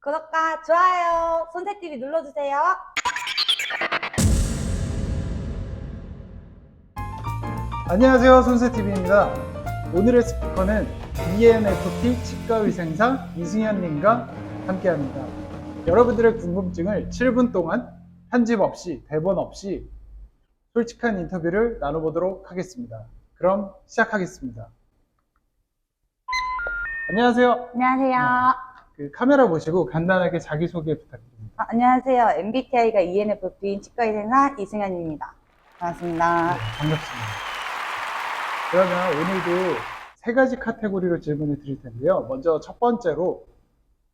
구독과 좋아요, 손새TV 눌러주세요. 안녕하세요, 손새TV입니다. 오늘의 스피커는 ENFP 치과의생사 이승현님과 함께합니다. 여러분들의 궁금증을 7분 동안 편집 없이, 대본 없이 솔직한 인터뷰를 나눠보도록 하겠습니다. 그럼 시작하겠습니다. 안녕하세요. 안녕하세요. 카메라 보시고 간단하게 자기소개 부탁드립니다. 안녕하세요. MBTI가 ENFP인 치과의생사 이승현입니다. 반갑습니다. 네, 반갑습니다. 그러면 오늘도 세 가지 카테고리로 질문을 드릴 텐데요. 먼저 첫 번째로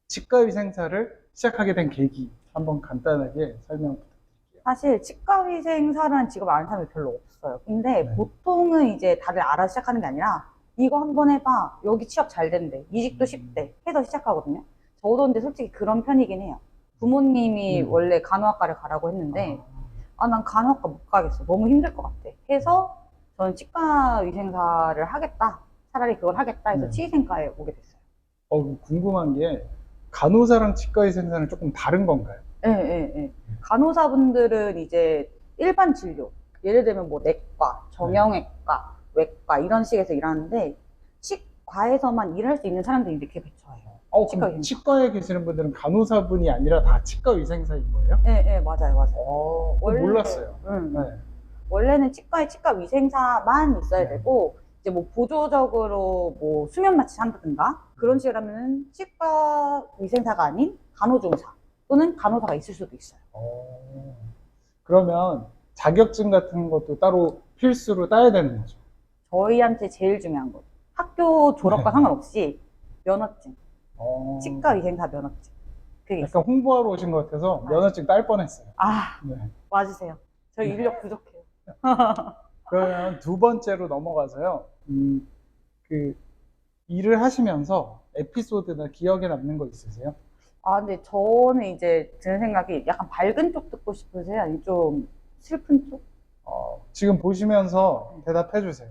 치과의생사를 시작하게 된 계기 한번 간단하게 설명 부탁드릴게요. 사실 치과의생사라는 직업 아는 사람이 별로 없어요. 근데 네. 보통은 이제 다들 알아서 시작하는 게 아니라 이거 한번 해봐. 여기 취업 잘 된대. 이직도 쉽대. 해서 시작하거든요. 저도 근데 솔직히 그런 편이긴 해요. 부모님이 원래 간호학과를 가라고 했는데 난 간호학과 못 가겠어. 너무 힘들 것 같아. 해서 저는 치과의생사를 하겠다. 차라리 그걸 하겠다 해서 네. 치의생과에 오게 됐어요. 궁금한 게 간호사랑 치과의생사는 조금 다른 건가요? 네. 간호사분들은 이제 일반 진료, 예를 들면 뭐 내과, 정형외과, 외과 이런 식에서 일하는데 치과에서만 일할 수 있는 사람들이 이렇게 배쳐요. 그럼 치과의생사. 치과에 계시는 분들은 간호사분이 아니라 다 치과의생사인 거예요? 네, 맞아요. 몰랐어요. 네. 원래는 치과에 치과위생사만 있어야 되고 이제 뭐 보조적으로 뭐 수면 마취 한다든가 그런 식으로 하면은 치과위생사가 아닌 간호조무사 또는 간호사가 있을 수도 있어요. 그러면 자격증 같은 것도 따로 필수로 따야 되는 거죠? 저희한테 제일 중요한 거 학교 졸업과 상관없이 면허증, 치과위생사 면허증 그게 있어요. 약간 홍보하러 오신 것 같아서 면허증 딸 뻔했어요. 네. 와주세요. 저희 인력 부족해요. 그러면 두 번째로 넘어가서요. 일을 하시면서 에피소드나 기억에 남는 거 있으세요? 근데 저는 이제 드는 생각이 약간 밝은 쪽 듣고 싶으세요? 아니면 좀 슬픈 쪽? 지금 보시면서 대답해 주세요.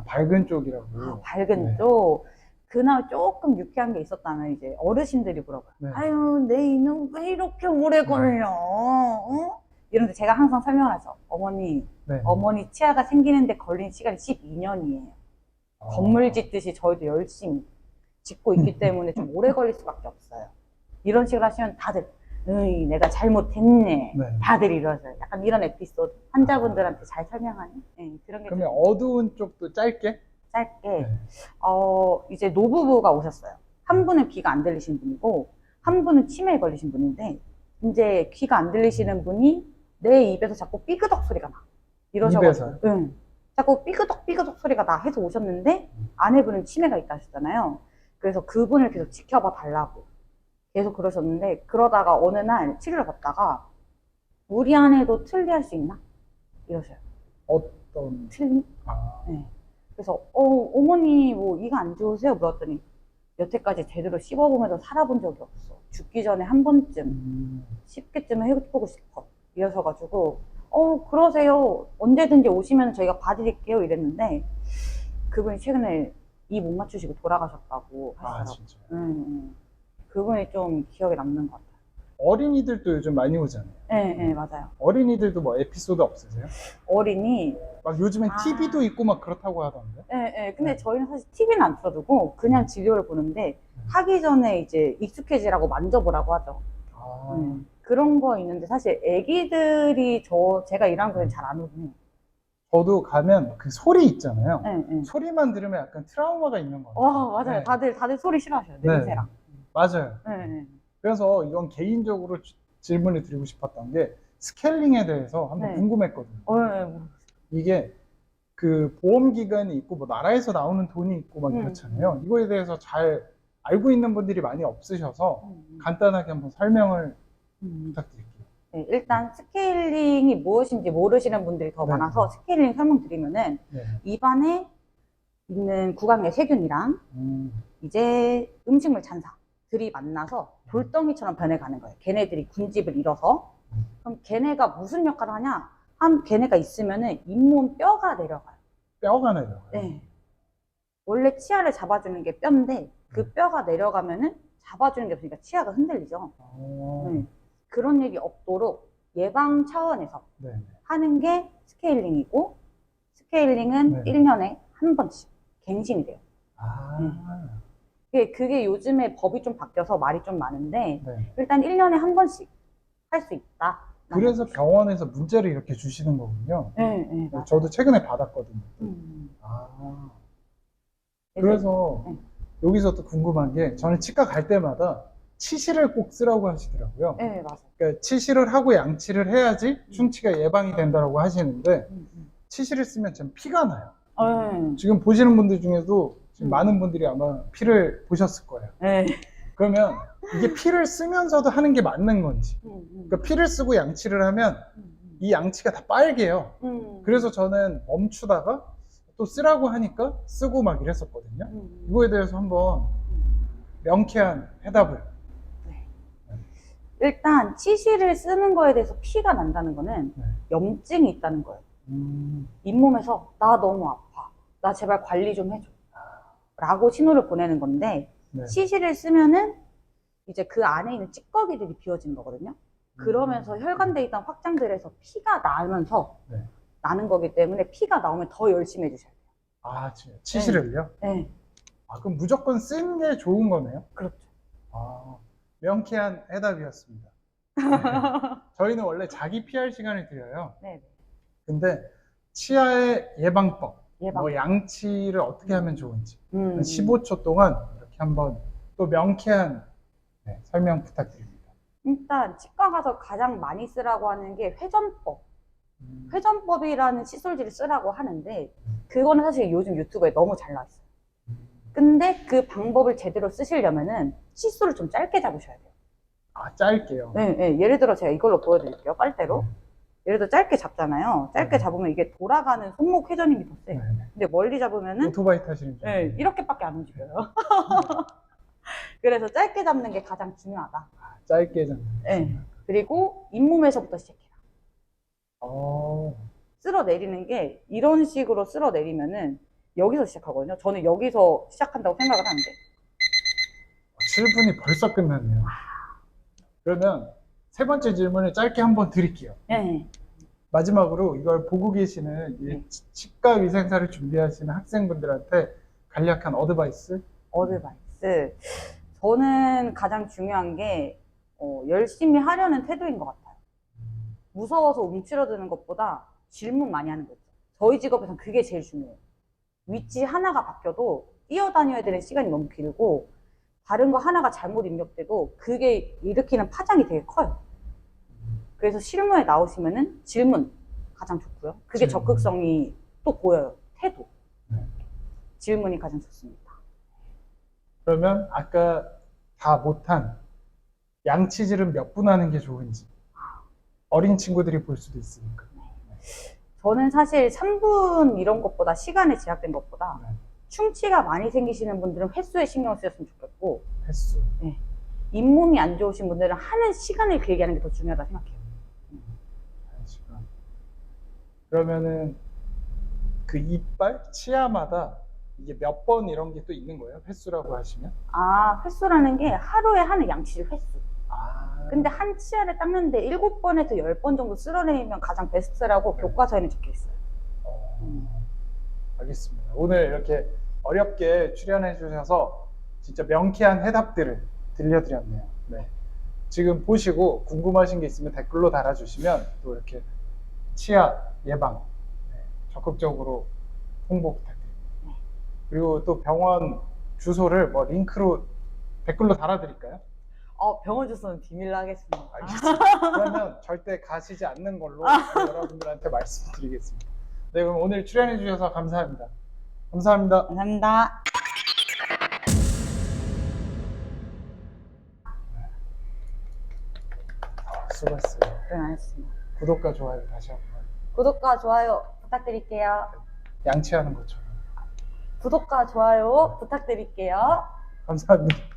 밝은 쪽이라고. 밝은 네. 쪽. 그나마 조금 유쾌한 게 있었다면 이제 어르신들이 물어봐요. 네. 아유, 내 이는 왜 이렇게 오래 걸려? 어? 이런데 제가 항상 설명을 하죠. 어머니 치아가 생기는데 걸린 시간이 12년이에요. 건물 짓듯이 저희도 열심히 짓고 있기 때문에 좀 오래 걸릴 수밖에 없어요. 이런 식으로 하시면 다들 으이, 내가 잘못했네. 네. 다들 이러세요. 약간 이런 에피소드 환자분들한테 잘 설명하는 그런 게 그러면 어두운 쪽도 짧게? 짧게 네. 이제 노부부가 오셨어요. 한 분은 귀가 안 들리신 분이고 한 분은 치매에 걸리신 분인데 이제 귀가 안 들리시는 분이 내 입에서 자꾸 삐그덕 소리가 나 이러셔가지고 입에서요? 자꾸 삐그덕 소리가 나 해서 오셨는데 아내분은 치매가 있다 하셨잖아요. 그래서 그분을 계속 지켜봐 달라고 계속 그러셨는데 그러다가 어느 날 치료를 받다가 우리 아내도 틀리할 수 있나? 이러셔요. 어떤? 틀리? 네. 그래서 어머니 뭐 이가 안 좋으세요? 물었더니 여태까지 제대로 씹어보면서 살아본 적이 없어. 죽기 전에 한 번쯤 씹기쯤 해보고 싶어. 이러셔가지고 그러세요. 언제든지 오시면 저희가 봐드릴게요. 이랬는데 그분이 최근에 이 못 맞추시고 돌아가셨다고 하시더라고요. 진짜. 그분이 좀 기억에 남는 것 같아요. 어린이들도 요즘 많이 오잖아요. 네, 맞아요. 어린이들도 뭐 에피소드 없으세요? 어린이 막 요즘엔 TV도 있고 막 그렇다고 하던데. 네. 근데 저희는 사실 TV는 안 틀어두고 그냥 진료를 보는데 하기 전에 이제 익숙해지라고 만져보라고 하죠. 그런 거 있는데 사실 애기들이 제가 일하는 곳에 잘 안 오긴 해요. 저도 가면 그 소리 있잖아요. 네. 소리만 들으면 약간 트라우마가 있는 것 같아요. 맞아요. 네. 다들 소리 싫어하셔요. 냄새랑. 맞아요. 네. 그래서 이건 개인적으로 질문을 드리고 싶었던 게 스케일링에 대해서 한번 궁금했거든요. 이게 그 보험기간이 있고 뭐 나라에서 나오는 돈이 있고 막 이렇잖아요. 이거에 대해서 잘 알고 있는 분들이 많이 없으셔서 간단하게 한번 설명을 부탁드릴게요. 네, 일단 스케일링이 무엇인지 모르시는 분들이 더 많아서 스케일링 설명드리면은 입안에 있는 구강의 세균이랑 이제 음식물 잔사들이 만나서 돌덩이처럼 변해가는 거예요. 걔네들이 군집을 이뤄서. 그럼 걔네가 무슨 역할을 하냐? 걔네가 있으면은 잇몸 뼈가 내려가요. 뼈가 내려가요? 네. 원래 치아를 잡아주는 게 뼈인데 그 뼈가 내려가면은 잡아주는 게 없으니까 치아가 흔들리죠. 어. 네. 그런 일이 없도록 예방 차원에서 네. 하는 게 스케일링이고, 스케일링은 네. 1년에 한 번씩 갱신이 돼요. 아. 그게 요즘에 법이 좀 바뀌어서 말이 좀 많은데, 네. 일단 1년에 한 번씩 할 수 있다. 그래서 병원에서 문자를 이렇게 주시는 거군요. 네, 맞아요. 저도 최근에 받았거든요. 음. 아. 그래서 그래서 네. 여기서 또 궁금한 게 저는 치과 갈 때마다 치실을 꼭 쓰라고 하시더라고요. 네, 맞아요. 그러니까 치실을 하고 양치를 해야지 충치가 예방이 된다고 하시는데 치실을 쓰면 전 피가 나요. 지금 보시는 분들 중에도 지금 많은 분들이 아마 피를 보셨을 거예요. 네. 그러면 이게 피를 쓰면서도 하는 게 맞는 건지, 그러니까 피를 쓰고 양치를 하면 이 양치가 다 빨개요. 그래서 저는 멈추다가 또 쓰라고 하니까 쓰고 막 이랬었거든요. 이거에 대해서 한번 명쾌한 해답을. 일단 치실을 쓰는 거에 대해서 피가 난다는 거는 네. 염증이 있다는 거예요. 잇몸에서 나 너무 아파, 나 제발 관리 좀 해줘 라고 신호를 보내는 건데, 네. 치실을 쓰면은 이제 그 안에 있는 찌꺼기들이 비워지는 거거든요. 그러면서 혈관대에 있던 확장들에서 피가 나면서 네. 나는 거기 때문에 피가 나오면 더 열심히 해주셔야 돼요. 아, 치실을요? 네. 아, 그럼 무조건 쓰는 게 좋은 거네요? 그렇죠. 아, 명쾌한 해답이었습니다. 네. 저희는 원래 자기 PR 시간을 드려요. 네. 근데 치아의 예방법, 뭐 양치를 어떻게 하면 좋은지 한 15초 동안 이렇게 한번 또 명쾌한 설명 부탁드립니다. 일단 치과 가서 가장 많이 쓰라고 하는 게 회전법. 회전법이라는 칫솔질을 쓰라고 하는데, 그거는 사실 요즘 유튜브에 너무 잘 나왔어요. 근데 그 방법을 제대로 쓰시려면은 칫솔을 좀 짧게 잡으셔야 돼요. 아, 짧게요? 네. 예를 들어 제가 이걸로 보여드릴게요. 빨대로. 예를 들어 짧게 잡잖아요. 짧게 잡으면 이게 돌아가는 손목 회전 힘이 더 세요. 근데 멀리 잡으면은 오토바이 타시는 줄 알아요. 이렇게밖에 안 움직여요. 그래서 짧게 잡는 게 가장 중요하다. 짧게 잡는 게. 그리고 잇몸에서부터 시작해요. 어. 쓸어내리는 게 이런 식으로 쓸어내리면은 여기서 시작하거든요. 저는 여기서 시작한다고 생각을 하는데. 7분이 벌써 끝났네요. 그러면 세 번째 질문을 짧게 한번 드릴게요. 네. 마지막으로 이걸 보고 계시는 이 치과 위생사를 준비하시는 학생분들한테 간략한 어드바이스? 어드바이스. 저는 가장 중요한 게 열심히 하려는 태도인 것 같아요. 무서워서 움츠러드는 것보다 질문 많이 하는 거죠. 저희 직업에서는 그게 제일 중요해요. 위치 하나가 바뀌어도 뛰어다녀야 되는 시간이 너무 길고, 다른 거 하나가 잘못 입력돼도 그게 일으키는 파장이 되게 커요. 그래서 실무에 나오시면은 질문 가장 좋고요. 그게 적극성이 또 보여요. 태도. 질문이 가장 좋습니다. 그러면 아까 다 못한 양치질은 몇 분 하는 게 좋은지, 어린 친구들이 볼 수도 있으니까. 저는 사실 3분 이런 것보다, 시간에 제약된 것보다 충치가 많이 생기시는 분들은 횟수에 신경을 쓰셨으면 좋겠고, 횟수. 잇몸이 안 좋으신 분들은 하는 시간을 길게 하는 게 더 중요하다 생각해요. 1시간. 그러면은 그 이빨, 치아마다 이게 몇 번 이런 게 또 있는 거예요? 횟수라고 하시면? 횟수라는 게 하루에 하는 양치질 횟수. 아. 근데 한 치아를 닦는데 7번에서 10번 정도 쓸어내면 가장 베스트라고 교과서에는 적혀 있어요. 알겠습니다. 오늘 이렇게 어렵게 출연해 주셔서 진짜 명쾌한 해답들을 들려드렸네요. 네. 지금 보시고 궁금하신 게 있으면 댓글로 달아주시면 또 이렇게 치아 예방 적극적으로 홍보 부탁드립니다. 그리고 또 병원 주소를 뭐 링크로 댓글로 달아드릴까요? 병원 주소는 비밀로 하겠습니다. 알겠습니다. 그러면 절대 가시지 않는 걸로 여러분들한테 말씀드리겠습니다. 네, 그럼 오늘 출연해 주셔서 감사합니다. 감사합니다. 감사합니다. 수고했어요. 고생하셨습니다. 구독과 좋아요 다시 한번. 구독과 좋아요 부탁드릴게요. 양치하는 것처럼. 구독과 좋아요 부탁드릴게요. 감사합니다.